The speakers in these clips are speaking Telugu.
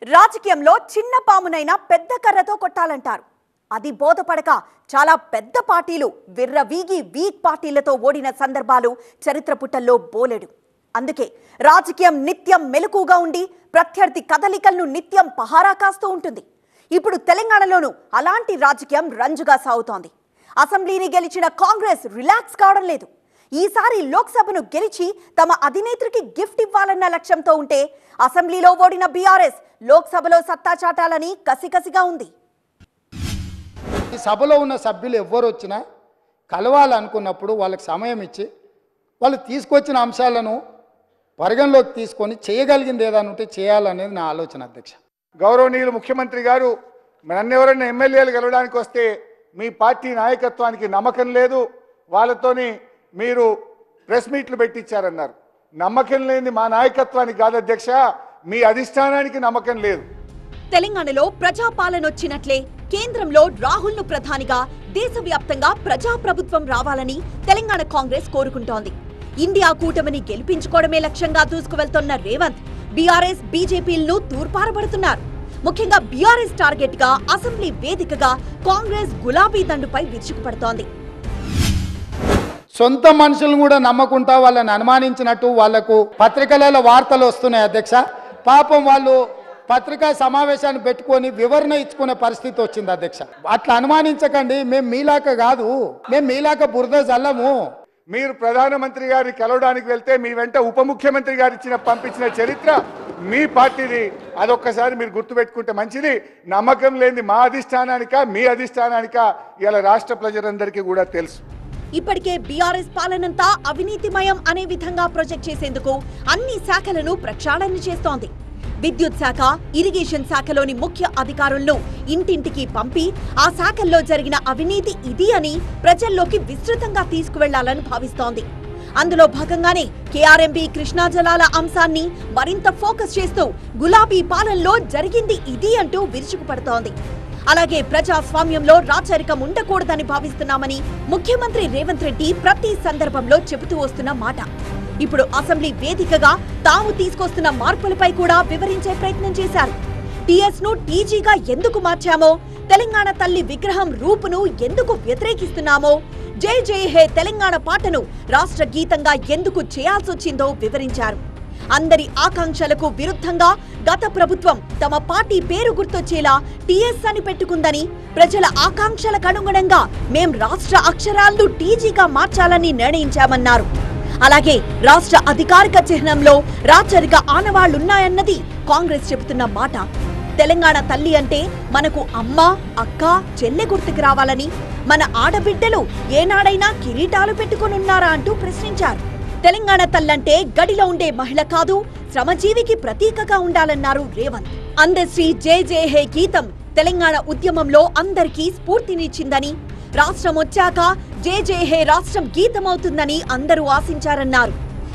రాజకీయంలో చిన్న పామునైనా పెద్ద కర్రతో కొట్టాలంటారు. అది బోధపడక చాలా పెద్ద పార్టీలు విర్రవీగి వీక్ పార్టీలతో ఓడిన సందర్భాలు చరిత్ర పుటల్లో బోలెడు. అందుకే రాజకీయం నిత్యం మెలకుగా ఉండి ప్రత్యర్థి కదలికలను నిత్యం పహారా కాస్తూ ఉంటుంది. ఇప్పుడు తెలంగాణలోనూ అలాంటి రాజకీయం రంజుగా సాగుతోంది. అసెంబ్లీని గెలిచిన కాంగ్రెస్ రిలాక్స్ కావడం లేదు. ఈసారి లోక్సభను గెలిచి తమ అధినేత్రికి గిఫ్ట్ ఇవ్వాలన్న లక్ష్యంతో ఉంటే అసెంబ్లీలో ఓడిన బీఆర్ఎస్ లోక్సభలో సత్తా చాటాలని కసికసిగా ఉంది. ఈ సభలో ఉన్న సభ్యులు ఎవ్వరు వచ్చినా కలవాలనుకున్నప్పుడు వాళ్ళకి సమయం ఇచ్చి వాళ్ళు తీసుకొచ్చిన అంశాలను పరిగణలోకి తీసుకొని చేయగలిగింది ఏదైనా ఉంటే చేయాలనేది నా ఆలోచన. అధ్యక్ష, గౌరవనీయులు ముఖ్యమంత్రి గారు, నన్నెవరైనా ఎమ్మెల్యేలు గెలవడానికి వస్తే మీ పార్టీ నాయకత్వానికి నమ్మకం లేదు, వాళ్ళతోని మీరు ప్రెస్ మీట్లు పెట్టించారన్నారు. నమ్మకం లేని మా నాయకత్వానికి కాదు అధ్యక్ష, మీ అధిష్టానానికి నమ్మకం లేదు. తెలంగాణలో ప్రజాపాలన వచ్చినట్లే కేంద్రంలో రాహుల్ను ప్రధానిగా, దేశవ్యాప్తంగా ప్రజాప్రభుత్వం రావాలని తెలంగాణ కాంగ్రెస్ కోరుకుంటోంది. ఇండియా కూటమిని గెలిపించుకోవడమే లక్ష్యంగా దూసుకువెళ్తున్న రేవంత్ బీఆర్ఎస్, బీజేపీలను తూర్పారబడుతున్నారు. ముఖ్యంగా బీఆర్ఎస్ టార్గెట్ గా అసెంబ్లీ వేదికగా కాంగ్రెస్ గులాబీ దండుపై విరుచుకుపడుతోంది. సొంత మనుషులను కూడా నమ్మకుంటా వాళ్ళని అనుమానించినట్టు వాళ్లకు పత్రికలలో వార్తలు వస్తున్నాయి. అధ్యక్ష, పాపం వాళ్ళు పత్రికా సమావేశాన్ని పెట్టుకొని వివరణ ఇచ్చుకునే పరిస్థితి వచ్చింది. అధ్యక్ష, అట్లా అనుమానించకండి, మేము మీలాక కాదు, మేము మీలాక బురద జల్లము. మీరు ప్రధానమంత్రి గారిని కలవడానికి వెళ్తే మీ వెంట ఉప ముఖ్యమంత్రి గారు పంపించిన చరిత్ర మీ పార్టీది. అదొక్కసారి మీరు గుర్తుపెట్టుకుంటే మంచిది. నమ్మకం లేని మా అధిష్టానానిక, మీ అధిష్టానానిక ఇలా రాష్ట్ర ప్రజలందరికీ కూడా తెలుసు. ఇప్పటికే బీఆర్ఎస్ పాలనంతా అవినీతిమయం అనే విధంగా ప్రొజెక్ట్ చేసేందుకు అన్ని శాఖలను ప్రక్షాళన చేస్తోంది. విద్యుత్ శాఖ, ఇరిగేషన్ శాఖలోని ముఖ్య అధికారులను ఇంటింటికి పంపి ఆ శాఖల్లో జరిగిన అవినీతి ఇది అని ప్రజల్లోకి విస్తృతంగా తీసుకువెళ్లాలని భావిస్తోంది. అందులో భాగంగానే కేఆర్ఎంబీ కృష్ణా జలాల అంశాన్ని మరింత ఫోకస్ చేస్తూ గులాబీ పాలనలో జరిగింది ఇది అంటూ విరుచుకుపడుతోంది. అలాగే ప్రజాస్వామ్యంలో రాచరికం ఉండకూడదని భావిస్తున్నామని ముఖ్యమంత్రి రేవంత్ రెడ్డి ప్రతి సందర్భంలో చెబుతూ వస్తున్న మాట ఇప్పుడు అసెంబ్లీ వేదికగా తాము తీసుకొస్తున్న మార్పులపై కూడా వివరించే ప్రయత్నం చేశారు. టీఎస్ ను టీజీగా ఎందుకు మార్చామో, తెలంగాణ తల్లి విగ్రహం రూపును ఎందుకు వ్యతిరేకిస్తున్నామో, జై జై హే తెలంగాణ పాటను రాష్ట్ర గీతంగా ఎందుకు చేయాల్సొచ్చిందో వివరించారు. అందరి ఆకాంక్షలకు విరుద్ధంగా గత ప్రభుత్వం తమ పార్టీ పేరు గుర్తొచ్చేలా టీఎస్ అని పెట్టుకుందని, ప్రజల ఆకాంక్షలకు అనుగుణంగా మేం రాష్ట్ర అక్షరాలను టీజీగా మార్చాలని నిర్ణయించామన్నారు. అలాగే రాష్ట్ర అధికారిక చిహ్నంలో రాచరిక ఆనవాళ్లున్నాయన్నది కాంగ్రెస్ చెబుతున్న మాట. తెలంగాణ తల్లి అంటే మనకు అమ్మ, అక్క, చెల్లె గుర్తుకు రావాలని, మన ఆడబిడ్డలు ఏనాడైనా కిరీటాలు పెట్టుకునున్నారా అంటూ ప్రశ్నించారు. తెలంగాణ తల్లంటే గడిలో ఉండే మహిళ కాదు, శ్రమజీవికి ప్రతీకగా ఉండాలన్నారు రేవంత్. అందశ్రీ జై జై హే గీతం తెలంగాణ ఉద్యమంలో అందరికీ స్ఫూర్తినిచ్చిందని, రాష్ట్రం వచ్చాక జై జై హే రాష్ట్రం గీతమవుతుందని అందరూ ఆశించారన్నారు.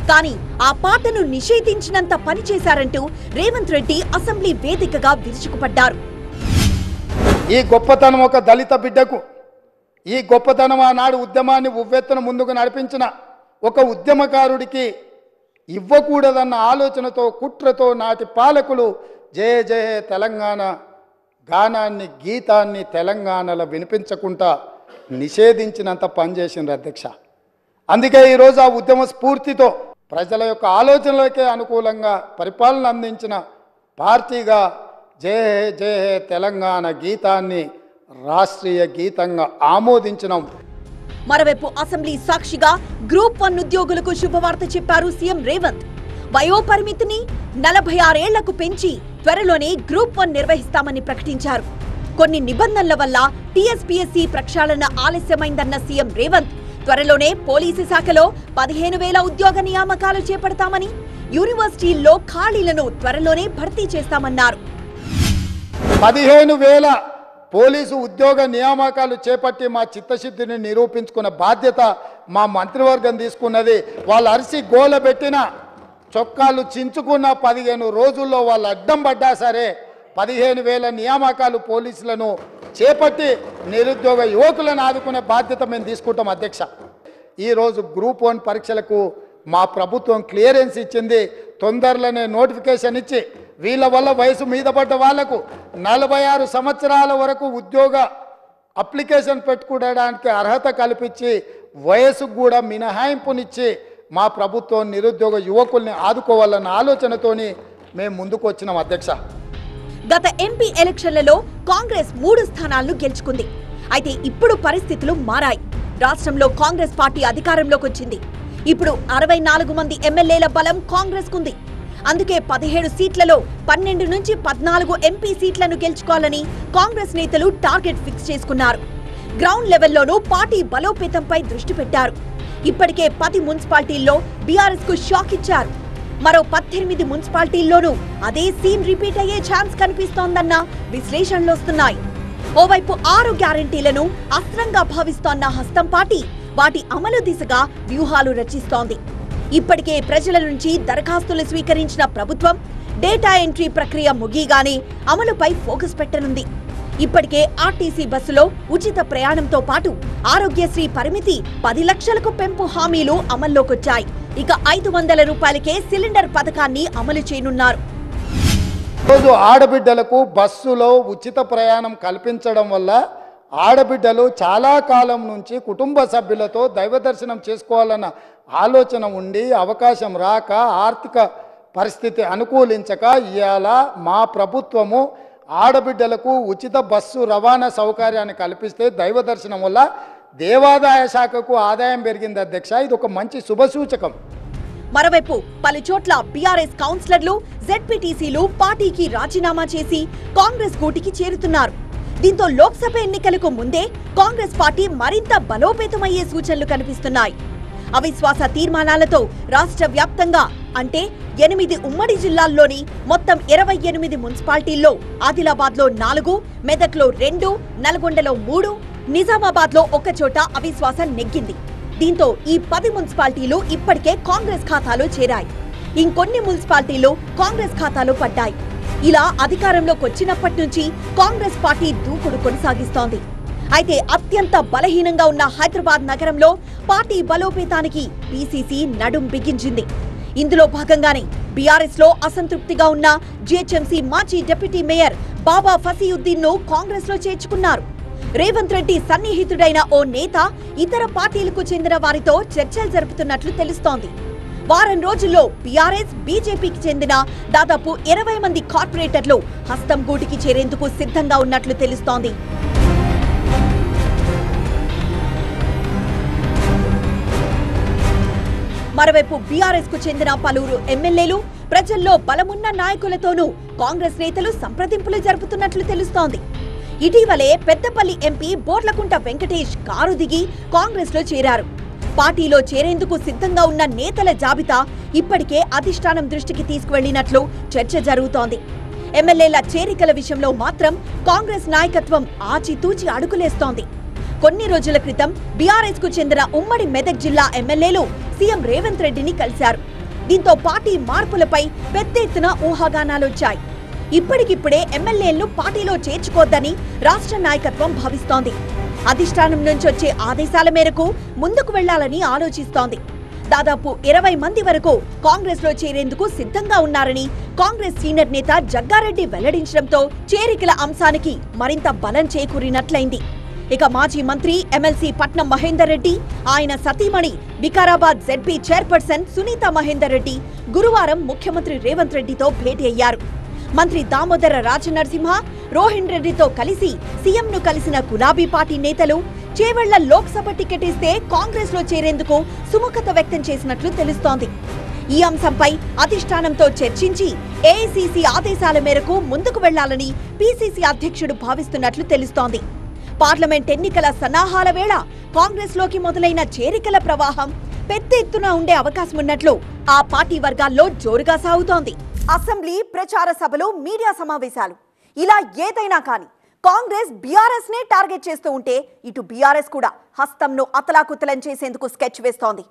కానీ ఆ పాటను నిషేధించినంత పనిచేశారంటూ రేవంత్ రెడ్డి అసెంబ్లీ వేదికగా విరుచుకుపడ్డారు. ఈ గొప్పతనం ఒక దళిత బిడ్డకు, ఈ గొప్పతనం ఆనాడు ఉద్యమాన్ని ఉవ్వెత్తున ముందుకు నడిపించిన ఒక ఉద్యమకారుడికి ఇవ్వకూడదన్న ఆలోచనతో, కుట్రతో నాటి పాలకులు జయ జయ తెలంగాణ గానాన్ని, గీతాన్ని తెలంగాణలో వినిపించకుండా నిషేధించినంత పనిచేసింది. అధ్యక్ష, అందుకే ఈరోజు ఆ ఉద్యమ స్ఫూర్తితో ప్రజల యొక్క ఆలోచనలకే అనుకూలంగా పరిపాలన అందించిన పార్టీగా జయ జయ తెలంగాణ గీతాన్ని రాష్ట్రీయ గీతంగా ఆమోదించినాం. మరోవైపు అసెంబ్లీ సాక్షిగా గ్రూప్ 1 ఉద్యోగులకు శుభవార్త చెప్పారు సీఎం రేవంత్. వయోపరిమితిని 46 ఏళ్లకు పెంచి త్వరలోనే గ్రూప్ 1 నిర్వహిస్తామని ప్రకటించారు. కొన్ని నిబంధనల వల్ల టీఎస్పీఎస్సీ ప్రక్షాళన ఆలస్యమైందన్న సీఎం రేవంత్ త్వరలోనే పోలీసు శాఖలో 15,000 ఉద్యోగ నియామకాలు చేపడతామని, యూనివర్సిటీల్లో ఖాళీలను త్వరలోనే భర్తీ చేస్తామన్నారు. 15,000 పోలీసు ఉద్యోగ నియామకాలు చేపట్టి మా చిత్తశుద్ధిని నిరూపించుకున్న బాధ్యత మా మంత్రివర్గం తీసుకున్నది. వాళ్ళు అరిసి గోలబెట్టిన, చొక్కాలు చించుకున్న 15 రోజుల్లో వాళ్ళు అడ్డం పడ్డా సరే 15,000 నియామకాలు పోలీసులను చేపట్టి నిరుద్యోగ యువకులను ఆదుకునే బాధ్యత మేము తీసుకుంటాం. అధ్యక్ష, ఈరోజు గ్రూప్ 1 పరీక్షలకు మా ప్రభుత్వం క్లియరెన్స్ ఇచ్చింది. తొందరలోనే నోటిఫికేషన్ ఇచ్చి వీళ్ళ వల్ల వయసు మీద పడ్డ వాళ్లకు 46 సంవత్సరాల వరకు ఉద్యోగ అప్లికేషన్ పెట్టుకోవడానికి అర్హత కల్పించి వయసుకు కూడా మినహాయింపునిచ్చి మా ప్రభుత్వం నిరుద్యోగ యువకుల్ని ఆదుకోవాలన్న ఆలోచనతోని మేము ముందుకు వచ్చినాం అధ్యక్ష. గత ఎంపీ ఎలక్షన్లలో కాంగ్రెస్ 3 స్థానాలను గెలుచుకుంది. అయితే ఇప్పుడు పరిస్థితులు మారాయి. రాష్ట్రంలో కాంగ్రెస్ పార్టీ అధికారంలోకి వచ్చింది. ఇప్పుడు 64 మంది ఎమ్మెల్యేల బలం కాంగ్రెస్ కుంది. అందుకే 17 సీట్లలో 12 నుంచి 14 ఎంపీ సీట్లను గెలుచుకోవాలని కాంగ్రెస్ నేతలు టార్గెట్ ఫిక్స్ చేసుకున్నారు. గ్రౌండ్ లెవెల్లోనూ పార్టీ బలోపేతంపై దృష్టి పెట్టారు. ఇప్పటికే 10 మున్సిపాలిటీల్లో బీఆర్ఎస్ కు షాక్ ఇచ్చారు. మరో 18 మున్సిపాలిటీల్లోనూ అదే సీన్ రిపీట్ అయ్యే ఛాన్స్ కనిపిస్తోందన్న విశ్లేషణలు వస్తున్నాయి. ఓవైపు 6 గ్యారంటీలను అస్త్రంగా భావిస్తోన్న హస్తం పార్టీ వాటి అమలు దిశగా వ్యూహాలు రచిస్తోంది. ఇప్పటికే ప్రజల నుంచి దరఖాస్తులు స్వీకరించిన ప్రభుత్వం డేటా ఎంట్రీ ప్రక్రియ ముగియగానే అమలుపై ఫోకస్ పెట్టనుంది. ఇప్పటికే ఆర్టీసీ బస్సులో ఉచిత ప్రయాణంతో పాటు ఆరోగ్యశ్రీ పరిమితి 10 లక్షలకు పెంపు హామీలు అమల్లోకొచ్చాయి. ఇక 500 రూపాయలకే సిలిండర్ పథకాన్ని అమలు చేయనున్నారు. రోజు ఆడబిడ్డలకు బస్సులో ఉచిత ప్రయాణం కల్పించడం వల్ల ఆడబిడ్డలు చాలా కాలం నుంచి కుటుంబ సభ్యులతో దైవ దర్శనం చేసుకోవాలన్న ఆలోచన ఉండి అవకాశం రాక ఆర్థిక పరిస్థితి అనుకూలించక ఇవాళ మా ప్రభుత్వము ఆడబిడ్డలకు ఉచిత బస్సు రవాణా సౌకర్యాన్ని కల్పిస్తే దైవ దర్శనం వల్ల దేవాదాయ శాఖకు ఆదాయం పెరిగింది అధ్యక్ష. ఇది ఒక మంచి శుభసూచకం. మరోవైపు పలు చోట్ల బీఆర్ఎస్ కౌన్సిలర్లు జెడ్పీటీసీలు పార్టీకి రాజీనామా చేసి కాంగ్రెస్ గూటికి చేరుతున్నారు. దీంతో లోక్సభ ఎన్నికలకు ముందే కాంగ్రెస్ పార్టీ మరింత బలోపేతమయ్యే సూచనలు కనిపిస్తున్నాయి. అవిశ్వాస తీర్మానాలతో రాష్ట్ర వ్యాప్తంగా అంటే 8 ఉమ్మడి జిల్లాల్లోని మొత్తం 28 మున్సిపాలిటీల్లో ఆదిలాబాద్లో 4, మెదక్లో 2, నల్గొండలో 3, నిజామాబాద్లో 1 చోట అవిశ్వాసం నెగ్గింది. దీంతో ఈ 10 మున్సిపాలిటీలు ఇప్పటికే కాంగ్రెస్ ఖాతాలో చేరాయి. ఇంకొన్ని మున్సిపాలిటీలు కాంగ్రెస్ ఖాతాలో పడ్డాయి. ఇలా అధికారంలోకి వచ్చినప్పటి నుంచి కాంగ్రెస్ పార్టీ దూకుడు కొనసాగిస్తోంది. అయితే అత్యంత బలహీనంగా ఉన్న హైదరాబాద్ నగరంలో పార్టీ బలోపేతానికి పీసీసీ నడుం బిగించింది. ఇందులో భాగంగానే బీఆర్ఎస్ లో అసంతృప్తిగా ఉన్న జీహెచ్ఎంసీ మాజీ డిప్యూటీ మేయర్ బాబా ఫసీయుద్దీన్ ను కాంగ్రెస్ లో చేర్చుకున్నారు. రేవంత్ రెడ్డి సన్నిహితుడైన ఓ నేత ఇతర పార్టీలకు చెందిన వారితో చర్చలు జరుపుతున్నట్లు తెలుస్తోంది. వారం రోజుల్లో బీఆర్ఎస్, బీజేపీకి చెందిన దాదాపు 20 మంది కార్పొరేటర్లు హస్తం గూటికి చేరేందుకు సిద్ధంగా ఉన్నట్లు తెలుస్తోంది. మరోవైపు బీఆర్ఎస్ కు చెందిన పలువురు ఎమ్మెల్యేలు, ప్రజల్లో బలమున్న నాయకులతోనూ కాంగ్రెస్ నేతలు సంప్రదింపులు జరుపుతున్నట్లు తెలుస్తోంది. ఇటీవలే పెద్దపల్లి ఎంపీ బోర్లకుంట వెంకటేష్ కారు దిగి కాంగ్రెస్ లో చేరారు. పార్టీలో చేరేందుకు సిద్ధంగా ఉన్న నేతల జాబితా ఇప్పటికే అధిష్టానం దృష్టికి తీసుకువెళ్లినట్లు చర్చ జరుగుతోంది. ఎమ్మెల్యేల చేరికల విషయంలో మాత్రం కాంగ్రెస్ నాయకత్వం ఆచితూచి అడుగులేస్తోంది. కొన్ని రోజుల క్రితం బీఆర్ఎస్ కు చెందిన ఉమ్మడి మెదక్ జిల్లా ఎమ్మెల్యేలు సీఎం రేవంత్ రెడ్డిని కలిశారు. దీంతో పార్టీ మార్పులపై పెద్ద ఎత్తున ఊహాగానాలొచ్చాయి. ఇప్పటికిప్పుడే ఎమ్మెల్యేలను పార్టీలో చేర్చుకోవద్దని రాష్ట్ర నాయకత్వం భావిస్తోంది. అధిష్టానం నుంచి వచ్చే ఆదేశాల మేరకు ముందుకు వెళ్లాలని ఆలోచిస్తోంది. దాదాపు 20 మంది వరకు కాంగ్రెస్ లో చేరేందుకు సిద్ధంగా ఉన్నారని కాంగ్రెస్ సీనియర్ నేత జగ్గారెడ్డి వెల్లడించడంతో చేరికల అంశానికి మరింత బలం చేకూరినట్లయింది. ఇక మాజీ మంత్రి ఎమ్మెల్సీ పట్నం మహేందర్ రెడ్డి, ఆయన సతీమణి వికారాబాద్ జెడ్పీ చైర్పర్సన్ సునీత మహేందర్ రెడ్డి గురువారం ముఖ్యమంత్రి రేవంత్ రెడ్డితో భేటీ అయ్యారు. మంత్రి దామోదర రాజనరసింహ, రోహిన్ రెడ్డితో కలిసి సీఎంను కలిసిన గులాబీ పార్టీ నేతలు చేవెళ్ల లోక్సభ టికెట్ ఇస్తే కాంగ్రెస్ లో చేరేందుకు సుముఖత వ్యక్తం చేసినట్లు తెలుస్తోంది. ఈ అంశంపై అధిష్టానంతో చర్చించి ఏఐసీసీ ఆదేశాల మేరకు ముందుకు వెళ్లాలని పీసీసీ అధ్యక్షుడు భావిస్తున్నట్లు తెలుస్తోంది. పార్లమెంట్ ఎన్నికల సన్నాహాల వేళ కాంగ్రెస్ లోకి మొదలైన చేరికల ప్రవాహం పెద్ద ఎత్తున ఉండే అవకాశం ఉన్నట్లు ఆ పార్టీ వర్గాల్లో జోరుగా సాగుతోంది. అసెంబ్లీ, ప్రచార సభలు, మీడియా సమావేశాలు ఇలా ఏదైనా కానీ కాంగ్రెస్ బీఆర్ఎస్ నే టార్గెట్ చేస్తూ ఉంటే ఇటు బీఆర్ఎస్ కూడా హస్తంను అతలాకుతలం చేసేందుకు స్కెచ్ వేస్తోంది.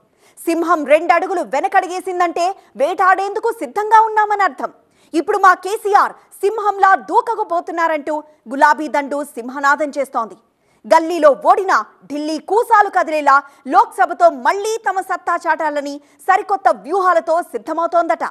సింహం 2 అడుగులు వెనకడిగేసిందంటే వేటాడేందుకు సిద్ధంగా ఉన్నామని అర్థం. ఇప్పుడు మా కేసీఆర్ సింహంలా దూకకపోతున్నారంటూ గులాబీ దండు సింహనాదం చేస్తోంది. గల్లీలో ఓడినా ఢిల్లీ కూసాలు కదిలేలా లోక్సభతో మళ్లీ తమ సత్తా చాటాలని సరికొత్త వ్యూహాలతో సిద్ధమవుతోందట.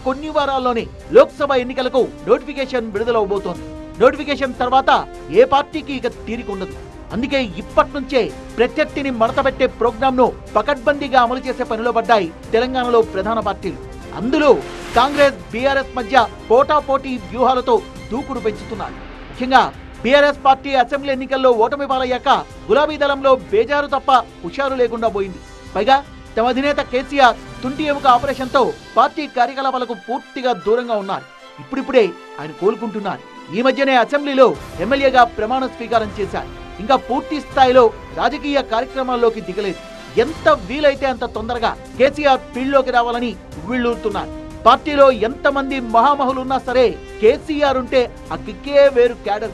కొన్ని వారాల్లోనే లోక్సభ ఎన్నికలకు నోటిఫికేషన్ విడుదలవబోతోంది. నోటిఫికేషన్ తర్వాత ఏ పార్టీకి ఇక తీరికుండదు. అందుకే ఇప్పటి నుంచే ప్రత్యర్థిని మడతబెట్టే ప్రోగ్రాంను పకడ్బందీగా అమలు చేసే పనిలో పడ్డాయి తెలంగాణలో ప్రధాన పార్టీలు. అందులో కాంగ్రెస్ బీఆర్ఎస్ మధ్య పోటాపోటీ వ్యూహాలతో దూకుడు పెంచుతున్నారు. ముఖ్యంగా బీఆర్ఎస్ పార్టీ అసెంబ్లీ ఎన్నికల్లో ఓటమి పాలయ్యాక గులాబీ దళంలో బేజారు తప్ప హుషారు లేకుండా పోయింది. పైగా తమ అధినేత కేసీఆర్ తుంటి ఎముక ఆపరేషన్తో పార్టీ కార్యకలాపాలకు పూర్తిగా దూరంగా ఉన్నారు. ఇప్పుడిప్పుడే ఆయన కోలుకుంటున్నారు. ఈ మధ్యనే అసెంబ్లీలో ఎమ్మెల్యేగా ప్రమాణ స్వీకారం చేశారు. ఇంకా పూర్తి స్థాయిలో రాజకీయ కార్యక్రమాల్లోకి దిగలేదు. ఎంత వీలైతే అంత తొందరగా కేసీఆర్ ఫీల్డ్లోకి రావాలని ఉవ్విళ్లూరుతున్నారు. పార్టీలో ఎంతమంది మహామహులున్నా సరే కేసీఆర్ ఉంటే ఆ కిక్కే వేరు క్యాడర్.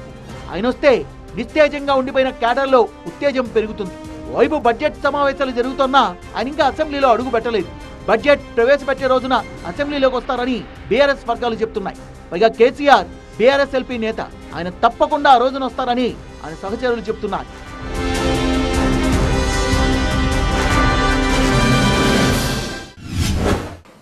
ఆయన వస్తే నిస్తేజంగా ఉండిపోయిన క్యాడర్ లో ఉత్తేజం పెరుగుతుంది. వైపు బడ్జెట్ సమావేశాలు జరుగుతున్నా ఆయన ఇంకా అసెంబ్లీలో అడుగు పెట్టలేదు. బడ్జెట్ ప్రవేశపెట్టే రోజున అసెంబ్లీలోకి వస్తారని బీఆర్ఎస్ వర్గాలు చెప్తున్నాయి. పైగా కేసీఆర్ బీఆర్ఎస్ ఎల్పీ నేత, ఆయన తప్పకుండా ఆ రోజున వస్తారని ఆయన సహచరులు చెప్తున్నారు.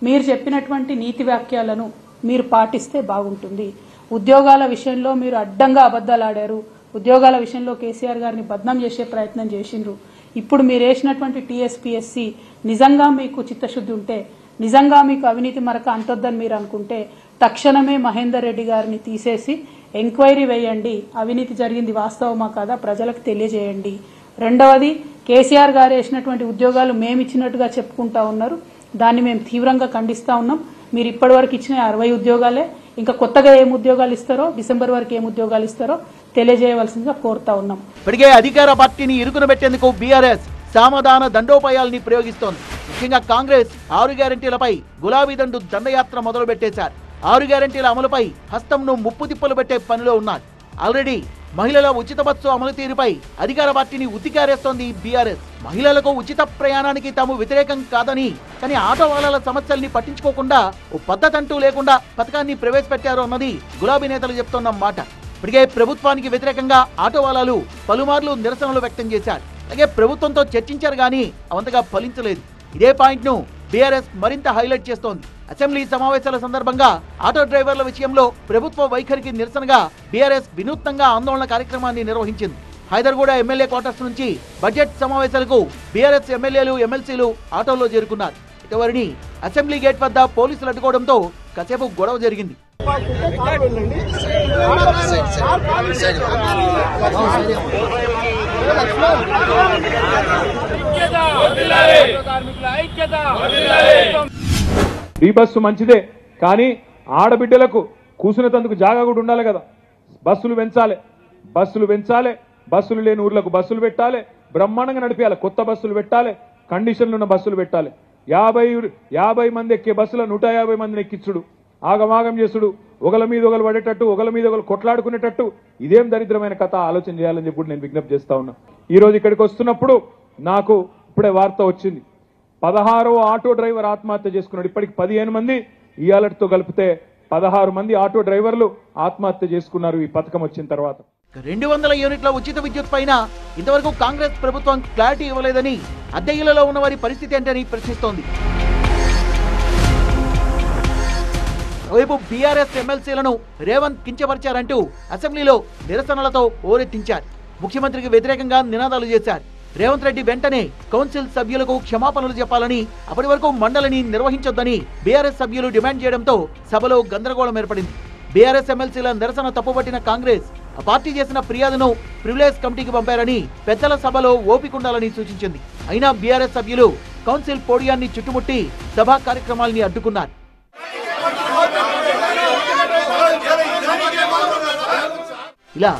మీరు చెప్పినటువంటి నీతి వాక్యాలను మీరు పాటిస్తే బాగుంటుంది. ఉద్యోగాల విషయంలో మీరు అడ్డంగా అబద్ధాలు ఆడారు. ఉద్యోగాల విషయంలో కేసీఆర్ గారిని బద్నాం చేసే ప్రయత్నం చేసిండ్రు. ఇప్పుడు మీరు వేసినటువంటి టీఎస్పీఎస్సీ నిజంగా మీకు చిత్తశుద్ధి ఉంటే, నిజంగా మీకు అవినీతి మరక అంటొద్దని మీరు అనుకుంటే తక్షణమే మహేందర్ రెడ్డి గారిని తీసేసి ఎంక్వైరీ వేయండి. అవినీతి జరిగింది వాస్తవమా కాదా ప్రజలకు తెలియజేయండి. రెండవది, కేసీఆర్ గారు వేసినటువంటి ఉద్యోగాలు మేమిచ్చినట్టుగా చెప్పుకుంటా ఉన్నారు. దాన్ని మేము తీవ్రంగా ఖండిస్తా ఉన్నాం. మీరు ఇప్పటి వరకు ఇచ్చిన 60 ఉద్యోగాలే, ఇంకా కొత్తగా ఏం ఉద్యోగాలు ఇస్తారో, డిసెంబర్ వరకు ఏం ఉద్యోగాలు ఇస్తారో తెలియజేయవలసిందిగా కోరుతా ఉన్నాం. ఇప్పటికే అధికార పార్టీని ఇరుకున పెట్టేందుకు బీఆర్ఎస్ సామధాన దండోపాయాల్ని ప్రయోగిస్తోంది. ముఖ్యంగా కాంగ్రెస్ 6 గ్యారెంటీలపై గులాబీ దండు దండయాత్ర మొదలు పెట్టేశారు. 6 గ్యారెంటీల అమలుపై హస్తంను ముప్పు తిప్పలు పెట్టే పనిలో ఉన్నారు. ఆల్రెడీ మహిళల ఉచిత బస్సు అమలు తీరుపై అధికార పార్టీని ఉతికారేస్తోంది బీఆర్ఎస్. మహిళలకు ఉచిత ప్రయాణానికి తాము వ్యతిరేకం కాదని, కానీ ఆటో వాలాల సమస్యల్ని పట్టించుకోకుండా ఓ పద్ధతి అంటూ లేకుండా పథకాన్ని ప్రవేశపెట్టారు అన్నది గులాబీ నేతలు చెప్తున్న మాట. ఇప్పటికే ప్రభుత్వానికి వ్యతిరేకంగా ఆటో వాలాలు పలుమార్లు నిరసనలు వ్యక్తం చేశారు. అలాగే ప్రభుత్వంతో చర్చించారు కానీ అవంతగా ఫలించలేదు. ఇదే పాయింట్ ను బీఆర్ఎస్ మరింత హైలైట్ చేస్తోంది. అసెంబ్లీ సమావేశాల సందర్భంగా ఆటో డ్రైవర్ల విషయంలో ప్రభుత్వ వైఖరికి నిరసనగా బీఆర్ఎస్ వినూత్నంగా ఆందోళన కార్యక్రమాన్ని నిర్వహించింది. హైదర్గూడ ఎమ్మెల్యే క్వార్టర్స్ నుంచి బడ్జెట్ సమావేశాలకు బీఆర్ఎస్ ఎమ్మెల్యేలు ఎమ్మెల్సీలు ఆటోల్లో చేరుకున్నారు. ఇటువరిని అసెంబ్లీ గేట్ వద్ద పోలీసులు అడ్డుకోవడంతో కాసేపు గొడవ జరిగింది. ఫ్రీ బస్సు మంచిదే, కానీ ఆడబిడ్డలకు కూసునేందుకు జాగా కూడా ఉండాలి కదా. బస్సులు పెంచాలి, బస్సులు లేని ఊర్లకు బస్సులు పెట్టాలి, బ్రహ్మాండంగా నడిపేయాలి, కొత్త బస్సులు పెట్టాలి, కండిషన్లు ఉన్న బస్సులు పెట్టాలి. 50 మంది ఎక్కే బస్సులో 150 మందిని ఎక్కించుడు, ఆగమాగం చేసుడు, ఒకల మీద ఒకరు పడేటట్టు, ఒకల మీద ఒకరు కొట్లాడుకునేటట్టు, ఇదేం దరిద్రమైన కథ. ఆలోచన చేయాలని చెప్పి నేను విజ్ఞప్తి చేస్తా ఉన్నా. ఈ రోజు ఇక్కడికి వస్తున్నప్పుడు నాకు ఇప్పుడే వార్త వచ్చింది, 16వ ఆటో డ్రైవర్ ఆత్మహత్య చేసుకున్నాడు. ఇప్పటికి 15 మంది, ఇయాలతో కలిపితే 16 మంది ఆటో డ్రైవర్లు ఆత్మహత్య చేసుకున్నారు ఈ పథకం వచ్చిన తర్వాత. 200 యూనిట్ల ఉచిత విద్యుత్ పైన ఇంతవరకు కాంగ్రెస్ ప్రభుత్వం క్లారిటీ ఇవ్వలేదని, అద్దె ఇళ్లలో ఉన్న వారి పరిస్థితి ఏంటని ప్రశ్నిస్తోంది. వైపు బీఆర్ఎస్ ఎమ్మెల్సీలను రేవంత్ కించపరిచారంటూ అసెంబ్లీలో నిరసనలతో ఓరెత్తించారు. ముఖ్యమంత్రికి వ్యతిరేకంగా నినాదాలు చేశారు. రేవంత్ రెడ్డి వెంటనే కౌన్సిల్ సభ్యులకు క్షమాపణలు చెప్పాలని, అప్పటి వరకు మండలిని నిర్వహించొద్దని బీఆర్ఎస్ సభ్యులు డిమాండ్ చేయడంతో సభలో గందరగోళం ఏర్పడింది. బీఆర్ఎస్ ఎమ్మెల్సీల నిరసన తప్పుపట్టిన కాంగ్రెస్ ఆ పార్టీ చేసిన ఫిర్యాదును ప్రివిలేజ్ కమిటీకి పంపారని, పెద్దల సభలో ఓపికండాలని సూచించింది. అయినా బీఆర్ఎస్ సభ్యులు కౌన్సిల్ పోడియాన్ని చుట్టుముట్టి సభా కార్యక్రమాల్ని అడ్డుకున్నారు. ఇలా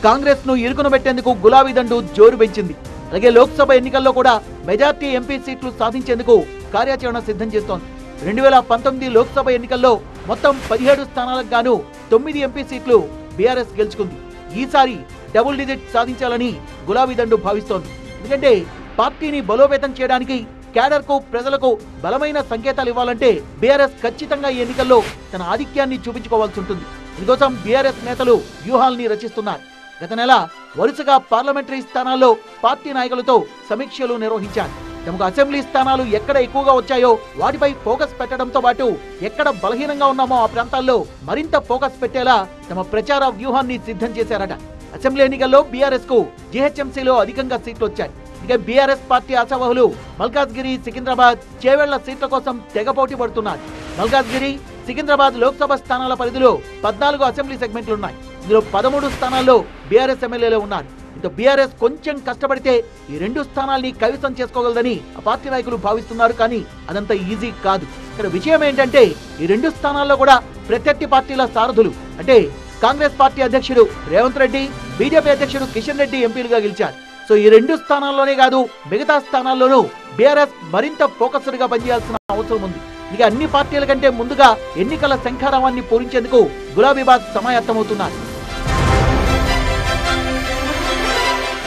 కాంగ్రెస్ ను ఇరుకున పెట్టేందుకు గులాబీ దండు జోరు పెంచింది. అలాగే లోక్సభ ఎన్నికల్లో కూడా మెజార్టీ ఎంపీ సీట్లు సాధించేందుకు కార్యాచరణ సిద్ధం చేస్తోంది. 2019 లోక్సభ ఎన్నికల్లో మొత్తం 17 స్థానాలకు గాను 9 ఎంపీ సీట్లు బీఆర్ఎస్ గెలుచుకుంది. ఈసారి డబుల్ డిజిట్ సాధించాలని గులాబీ దండు భావిస్తోంది. ఎందుకంటే పార్టీని బలోపేతం చేయడానికి, క్యాడర్ కు ప్రజలకు బలమైన సంకేతాలు ఇవ్వాలంటే బీఆర్ఎస్ ఖచ్చితంగా ఈ ఎన్నికల్లో తన ఆధిక్యాన్ని చూపించుకోవాల్సి ఉంటుంది. ఇందుకోసం బీఆర్ఎస్ నేతలు వ్యూహాల్ని రచిస్తున్నారు. గత నెల వరుసగా పార్లమెంటరీ స్థానాల్లో పార్టీ నాయకులతో సమీక్షలు నిర్వహించారు. తమకు అసెంబ్లీ స్థానాలు ఎక్కడ ఎక్కువగా వచ్చాయో వాటిపై ఫోకస్ పెట్టడంతో పాటు ఎక్కడ బలహీనంగా ఉన్నామో ఆ ప్రాంతాల్లో మరింత ఫోకస్ పెట్టేలా తమ ప్రచార వ్యూహాన్ని సిద్ధం చేశారట. అసెంబ్లీ ఎన్నికల్లో బీఆర్ఎస్ కు జీహెచ్ఎంసీలో అధికంగా సీట్లు వచ్చాయి. ఇక బీఆర్ఎస్ పార్టీ ఆశావహులు మల్కాజ్గిరి, సికింద్రాబాద్, చేవెళ్ల సీట్ల కోసం తెగ పోటీ పడుతున్నారు. మల్కాజ్గిరి, సికింద్రాబాద్ లోక్సభ స్థానాల పరిధిలో 14 అసెంబ్లీ సెగ్మెంట్లున్నాయి. ఇందులో 13 స్థానాల్లో బీఆర్ఎస్ ఎమ్మెల్యేలు ఉన్నారు. ఇంత బీఆర్ఎస్ కొంచెం కష్టపడితే ఈ 2 స్థానాల్ని కైవసం చేసుకోగలదని ఆ పార్టీ నాయకులు భావిస్తున్నారు. కానీ అదంత ఈజీ కాదు. ఇక్కడ విషయం ఏంటంటే ఈ 2 స్థానాల్లో కూడా ప్రత్యర్థి పార్టీల సారథులు అంటే కాంగ్రెస్ పార్టీ అధ్యక్షుడు రేవంత్ రెడ్డి, బీజేపీ అధ్యక్షుడు కిషన్ రెడ్డి ఎంపీలుగా గెలిచారు. సో ఈ 2 స్థానాల్లోనే కాదు మిగతా స్థానాల్లోనూ బీఆర్ఎస్ మరింత ఫోకస్డ్ గా పనిచేయాల్సిన అవసరం ఉంది. ఇక అన్ని పార్టీల కంటే ముందుగా ఎన్నికల శంఖారావాన్ని పూరించేందుకు గులాబీబాద్ సమాయత్తమవుతున్నారు.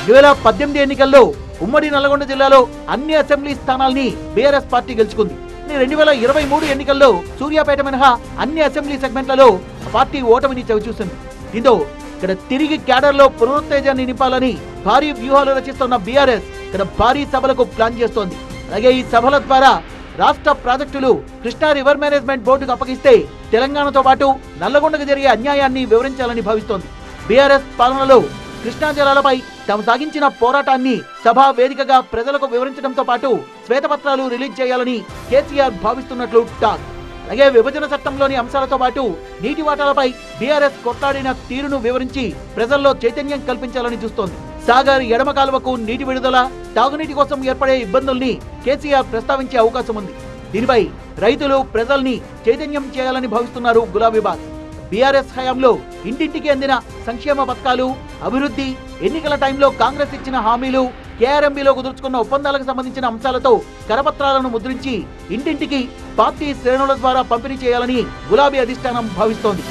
2018 ఎన్నికల్లో ఉమ్మడి నల్గొండ జిల్లాలో అన్ని అసెంబ్లీ స్థానాల్ని బీఆర్ఎస్ పార్టీ గెలుచుకుంది. 2023 ఎన్నికల్లో సూర్యాపేట మినహా అన్ని అసెంబ్లీ సెగ్మెంట్లలో పార్టీ ఓటమిని చవిచూసింది. దీంతో ఇక్కడ తిరిగి క్యాడర్లో పునరుత్తేజాన్ని నింపాలని భారీ వ్యూహాలు రచిస్తున్న బీఆర్ఎస్ ఇక్కడ భారీ సభలకు ప్లాన్ చేస్తోంది. అలాగే ఈ సభల ద్వారా రాష్ట్ర ప్రాజెక్టులు కృష్ణా రివర్ మేనేజ్మెంట్ బోర్డుకు అప్పగిస్తే తెలంగాణతో పాటు నల్లగొండకు జరిగే అన్యాయాన్ని వివరించాలని భావిస్తోంది. బీఆర్ఎస్ పాలనలో కృష్ణా జలాలపై తాము సాగించిన పోరాటాన్ని సభా వేదికగా ప్రజలకు వివరించడంతో పాటు శ్వేతపత్రాలు రిలీజ్ చేయాలని కేసీఆర్ భావిస్తున్నట్లు టాక్. అలాగే విభజన చట్టంలోని అంశాలతో పాటు నీటి వాటాలపై బీఆర్ఎస్ కొట్లాడిన తీరును వివరించి ప్రజల్లో చైతన్యం కల్పించాలని చూస్తోంది. సాగర్ ఎడమ కాలువకు నీటి విడుదల, తాగునీటి కోసం ఏర్పడే ఇబ్బందుల్ని కేసీఆర్ ప్రస్తావించే అవకాశం ఉంది. దీనిపై రైతులు, ప్రజల్ని చైతన్యం చేయాలని భావిస్తున్నారు గులాబీబాద్. బీఆర్ఎస్ హయాంలో ఇంటింటికి అందిన సంక్షేమ పథకాలు, అభివృద్ధి, ఎన్నికల టైంలో కాంగ్రెస్ ఇచ్చిన హామీలు, కేఆర్ఎంబీలో కుదుర్చుకున్న ఒప్పందాలకు సంబంధించిన అంశాలతో కరపత్రాలను ముద్రించి ఇంటింటికి పార్టీ శ్రేణుల ద్వారా పంపిణీ చేయాలని గులాబీ అధిష్టానం భావిస్తోంది.